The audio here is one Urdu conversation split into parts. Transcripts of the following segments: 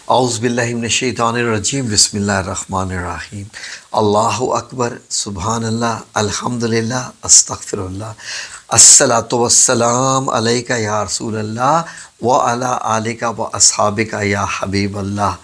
اعوذ باللہ من الشیطان الرجیم بسم اللہ الرحمن الرحیم اللہ اکبر سبحان اللہ الحمدللہ استغفر اللہ الصلاۃ والسلام علیک یا رسول اللہ وعلی آلک و اصحابک یا حبیب اللہ۔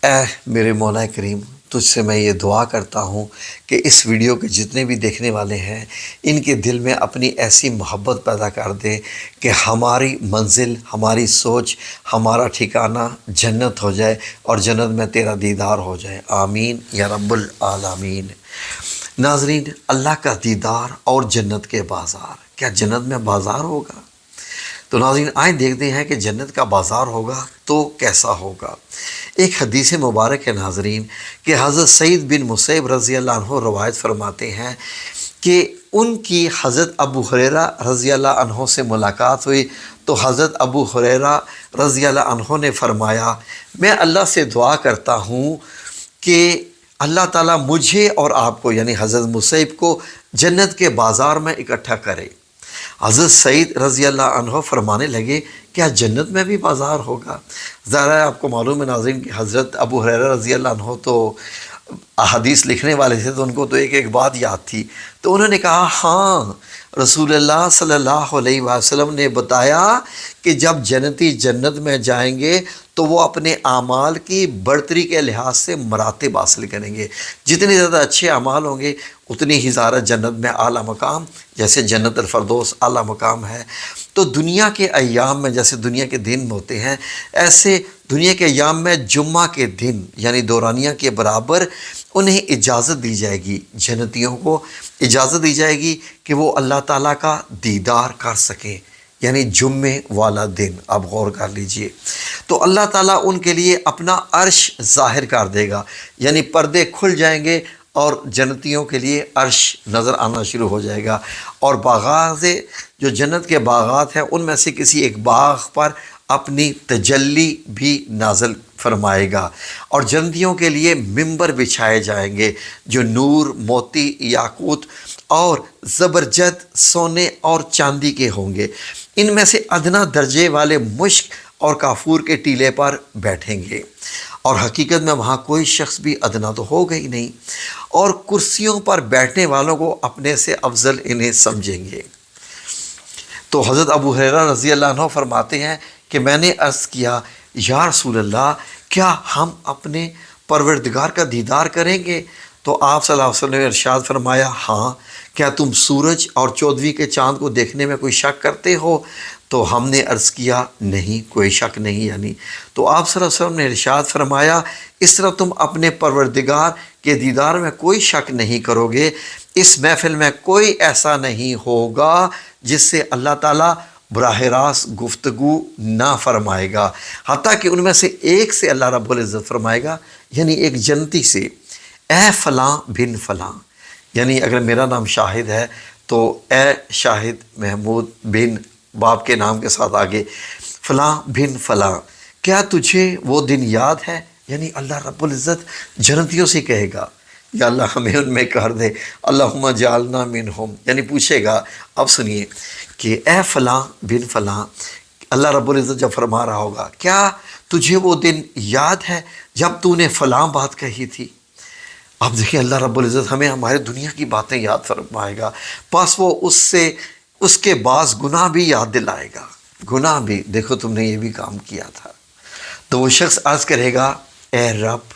اے میرے مولا کریم، تجھ سے میں یہ دعا کرتا ہوں کہ اس ویڈیو کے جتنے بھی دیکھنے والے ہیں ان کے دل میں اپنی ایسی محبت پیدا کر دے کہ ہماری منزل، ہماری سوچ، ہمارا ٹھکانہ جنت ہو جائے اور جنت میں تیرا دیدار ہو جائے، آمین یا رب العالمین۔ ناظرین، اللہ کا دیدار اور جنت کے بازار، کیا جنت میں بازار ہوگا؟ تو ناظرین آئیں دیکھتے ہیں کہ جنت کا بازار ہوگا تو کیسا ہوگا۔ ایک حدیث مبارک ہے ناظرین کہ حضرت سعید بن مسیب رضی اللہ عنہ روایت فرماتے ہیں کہ ان کی حضرت ابو ہریرہ رضی اللہ عنہ سے ملاقات ہوئی تو حضرت ابو ہریرہ رضی اللہ عنہ نے فرمایا، میں اللہ سے دعا کرتا ہوں کہ اللہ تعالیٰ مجھے اور آپ کو یعنی حضرت مسیب کو جنت کے بازار میں اکٹھا کرے۔ حضرت سعید رضی اللہ عنہ فرمانے لگے، کیا جنت میں بھی بازار ہوگا؟ ظاہر ہے آپ کو معلوم ہے ناظرین کہ حضرت ابو ہریرہ رضی اللہ عنہ تو احادیث لکھنے والے تھے تو ان کو تو ایک ایک بات یاد تھی، تو انہوں نے کہا ہاں، رسول اللہ صلی اللہ علیہ وسلم نے بتایا کہ جب جنتی جنت میں جائیں گے تو وہ اپنے اعمال کی برتری کے لحاظ سے مراتب حاصل کریں گے، جتنے زیادہ اچھے اعمال ہوں گے اتنی ہی زیادہ جنت میں اعلیٰ مقام، جیسے جنت الفردوس اعلیٰ مقام ہے۔ تو دنیا کے ایام میں جیسے دنیا کے دن ہوتے ہیں، ایسے دنیا کے ایام میں جمعہ کے دن یعنی دورانیہ کے برابر انہیں اجازت دی جائے گی، جنتیوں کو اجازت دی جائے گی کہ وہ اللہ تعالیٰ کا دیدار کر سکیں، یعنی جمعے والا دن۔ آپ غور کر لیجئے، تو اللہ تعالیٰ ان کے لیے اپنا عرش ظاہر کر دے گا، یعنی پردے کھل جائیں گے اور جنتیوں کے لیے عرش نظر آنا شروع ہو جائے گا، اور باغات جو جنت کے باغات ہیں ان میں سے کسی ایک باغ پر اپنی تجلی بھی نازل فرمائے گا، اور جنتیوں کے لیے ممبر بچھائے جائیں گے جو نور، موتی، یاقوت اور زبرجد، سونے اور چاندی کے ہوں گے۔ ان میں سے ادنا درجے والے مشک اور کافور کے ٹیلے پر بیٹھیں گے، اور حقیقت میں وہاں کوئی شخص بھی ادنا تو ہوگا ہی نہیں، اور کرسیوں پر بیٹھنے والوں کو اپنے سے افضل انہیں سمجھیں گے۔ تو حضرت ابو ہریرہ رضی اللہ عنہ فرماتے ہیں کہ میں نے عرض کیا، یا رسول اللہ، کیا ہم اپنے پروردگار کا دیدار کریں گے؟ تو آپ صلی اللہ علیہ وسلم نے ارشاد فرمایا، ہاں، کیا تم سورج اور 14ویں کے چاند کو دیکھنے میں کوئی شک کرتے ہو؟ تو ہم نے عرض کیا، نہیں، کوئی شک نہیں یعنی۔ تو آپ صلی اللہ علیہ وسلم نے ارشاد فرمایا، اس طرح تم اپنے پروردگار کے دیدار میں کوئی شک نہیں کرو گے، اس محفل میں کوئی ایسا نہیں ہوگا جس سے اللہ تعالیٰ براہ راست گفتگو نہ فرمائے گا، حتیٰ کہ ان میں سے ایک سے اللہ رب العزت فرمائے گا، یعنی ایک جنتی سے، اے فلاں بن فلاں، یعنی اگر میرا نام شاہد ہے تو اے شاہد محمود بن، باپ کے نام کے ساتھ آگے، فلاں بن فلاں، کیا تجھے وہ دن یاد ہے؟ یعنی اللہ رب العزت جنتیوں سے کہے گا، یا اللہ ہمیں ان میں کر دے، اللہم جعلنا منہم، یعنی پوچھے گا۔ اب سنیے کہ اے فلاں بن فلاں، اللہ رب العزت جب فرما رہا ہوگا، کیا تجھے وہ دن یاد ہے جب تو نے فلاں بات کہی تھی؟ اب دیکھیں اللہ رب العزت ہمیں ہمارے دنیا کی باتیں یاد فرمائے گا، پس وہ اس کے بعض گناہ بھی یاد دلائے گا، گناہ بھی، دیکھو تم نے یہ بھی کام کیا تھا۔ تو وہ شخص عرض کرے گا، اے رب،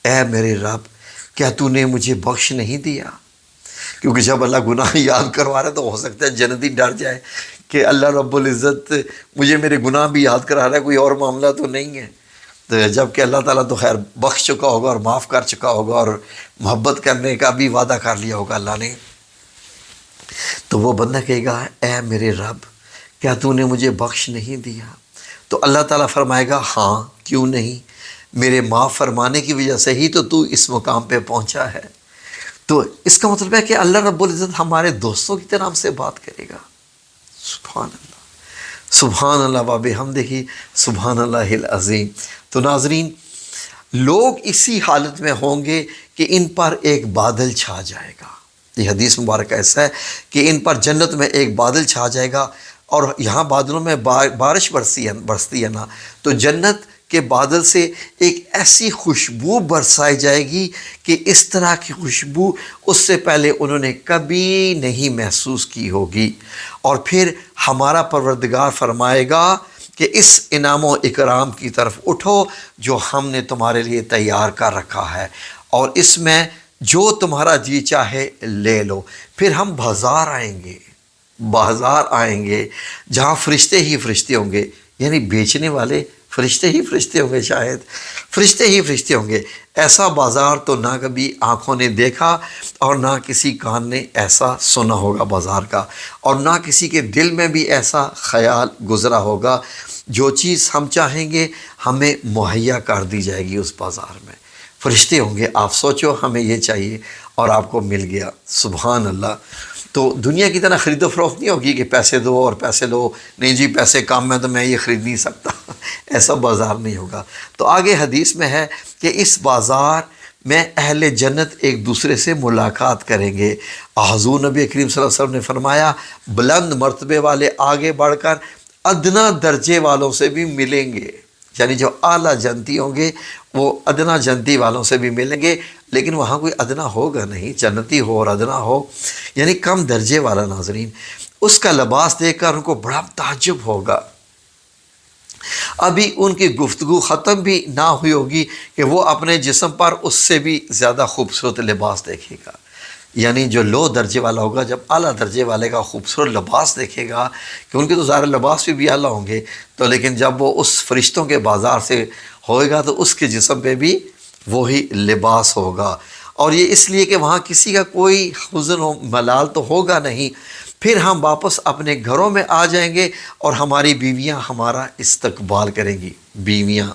اے میرے رب، کیا تو نے مجھے بخش نہیں دیا؟ کیونکہ جب اللہ گناہ یاد کروا رہا ہے تو ہو سکتا ہے جنتی ڈر جائے کہ اللہ رب العزت مجھے میرے گناہ بھی یاد کرا رہا ہے، کوئی اور معاملہ تو نہیں ہے۔ تو جب کہ اللہ تعالیٰ تو خیر بخش چکا ہوگا اور معاف کر چکا ہوگا اور محبت کرنے کا بھی وعدہ کر لیا ہوگا اللہ نے، تو وہ بندہ کہے گا، اے میرے رب، کیا تو نے مجھے بخش نہیں دیا؟ تو اللہ تعالیٰ فرمائے گا، ہاں، کیوں نہیں، میرے معاف فرمانے کی وجہ سے ہی تو اس مقام پہ پہنچا ہے۔ تو اس کا مطلب ہے کہ اللہ رب العزت ہمارے دوستوں کی طرح ہم سے بات کرے گا۔ سبحان اللہ، سبحان اللہ و بحمدہ، سبحان اللہ العظیم۔ تو ناظرین، لوگ اسی حالت میں ہوں گے کہ ان پر ایک بادل چھا جائے گا۔ یہ حدیث مبارک ایسا ہے کہ ان پر جنت میں ایک بادل چھا جائے گا، اور یہاں بادلوں میں بارش برستی ہے نا، تو جنت کہ بادل سے ایک ایسی خوشبو برسائی جائے گی کہ اس طرح کی خوشبو اس سے پہلے انہوں نے کبھی نہیں محسوس کی ہوگی۔ اور پھر ہمارا پروردگار فرمائے گا کہ اس انعام و اکرام کی طرف اٹھو جو ہم نے تمہارے لیے تیار کر رکھا ہے، اور اس میں جو تمہارا جی چاہے لے لو۔ پھر ہم بازار آئیں گے جہاں فرشتے ہی فرشتے ہوں گے، یعنی بیچنے والے فرشتے ہی فرشتے ہوں گے، شاید فرشتے ہی فرشتے ہوں گے۔ ایسا بازار تو نہ کبھی آنکھوں نے دیکھا اور نہ کسی کان نے ایسا سنا ہوگا بازار کا، اور نہ کسی کے دل میں بھی ایسا خیال گزرا ہوگا۔ جو چیز ہم چاہیں گے ہمیں مہیا کر دی جائے گی اس بازار میں، فرشتے ہوں گے۔ آپ سوچو ہمیں یہ چاہیے اور آپ کو مل گیا، سبحان اللہ۔ تو دنیا کی طرح خرید و فروخت نہیں ہوگی کہ پیسے دو اور پیسے لو، نہیں جی پیسے کم ہیں تو میں یہ خرید نہیں سکتا، ایسا بازار نہیں ہوگا۔ تو آگے حدیث میں ہے کہ اس بازار میں اہل جنت ایک دوسرے سے ملاقات کریں گے۔ حضور نبی کریم صلی اللہ علیہ وسلم نے فرمایا بلند مرتبے والے آگے بڑھ کر ادنا درجے والوں سے بھی ملیں گے، یعنی جو اعلیٰ جنتی ہوں گے وہ ادنا جنتی والوں سے بھی ملیں گے، لیکن وہاں کوئی ادنا ہوگا نہیں، جنتی ہو اور ادنا ہو یعنی کم درجے والا۔ ناظرین، اس کا لباس دیکھ کر ان کو بڑا تعجب ہوگا۔ ابھی ان کی گفتگو ختم بھی نہ ہوئی ہوگی کہ وہ اپنے جسم پر اس سے بھی زیادہ خوبصورت لباس دیکھے گا۔ یعنی جو لو درجے والا ہوگا جب اعلیٰ درجے والے کا خوبصورت لباس دیکھے گا، کہ ان کے تو ظاہر لباس بھی اعلیٰ ہوں گے، تو لیکن جب وہ اس فرشتوں کے بازار سے ہوئے گا تو اس کے جسم پہ بھی وہی لباس ہوگا، اور یہ اس لیے کہ وہاں کسی کا کوئی حزن و ملال تو ہوگا نہیں۔ پھر ہم واپس اپنے گھروں میں آ جائیں گے اور ہماری بیویاں ہمارا استقبال کریں گی۔ بیویاں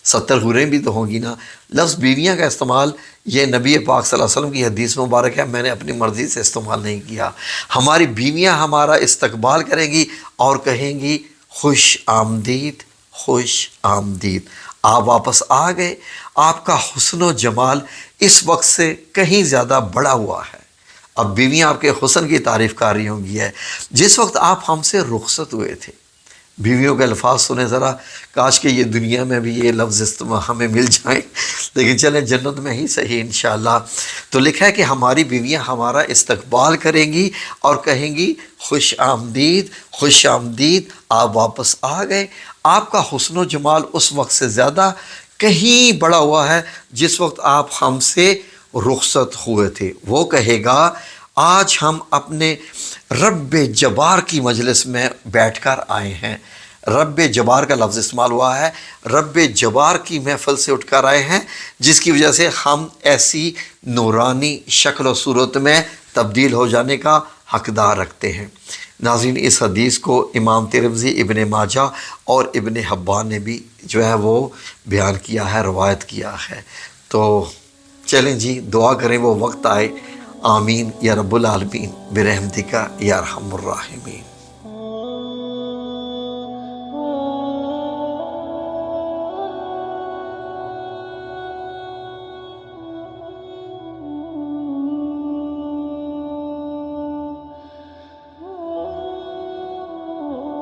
70 حوریں بھی تو ہوں گی نا۔ لفظ بیویاں کا استعمال یہ نبی پاک صلی اللہ علیہ وسلم کی حدیث مبارک ہے، میں نے اپنی مرضی سے استعمال نہیں کیا۔ ہماری بیویاں ہمارا استقبال کریں گی اور کہیں گی خوش آمدید، خوش آمدید، آپ واپس آ گئے، آپ کا حسن و جمال اس وقت سے کہیں زیادہ بڑا ہوا ہے۔ اب بیویاں آپ کے حسن کی تعریف کر رہی ہوں گی ہے جس وقت آپ ہم سے رخصت ہوئے تھے۔ بیویوں کے الفاظ سنیں ذرا، کاش کہ یہ دنیا میں بھی یہ لفظ ہمیں مل جائیں، لیکن چلیں جنت میں ہی صحیح انشاءاللہ۔ تو لکھا ہے کہ ہماری بیویاں ہمارا استقبال کریں گی اور کہیں گی خوش آمدید، خوش آمدید، آپ واپس آ گئے، آپ کا حسن و جمال اس وقت سے زیادہ کہیں بڑا ہوا ہے جس وقت آپ ہم سے رخصت ہوئے تھے۔ وہ کہے گا آج ہم اپنے رب جبار کی مجلس میں بیٹھ کر آئے ہیں۔ رب جبار کا لفظ استعمال ہوا ہے، رب جبار کی محفل سے اٹھ کر آئے ہیں، جس کی وجہ سے ہم ایسی نورانی شکل و صورت میں تبدیل ہو جانے کا حقدار رکھتے ہیں۔ ناظرین، اس حدیث کو امام ترمذی، ابن ماجہ اور ابن حبان نے بھی جو ہے وہ بیان کیا ہے، روایت کیا ہے۔ تو چلیں جی، دعا کریں وہ وقت آئے۔ آمین یا رب العالمین برحمتک یا ارحم الراحمین۔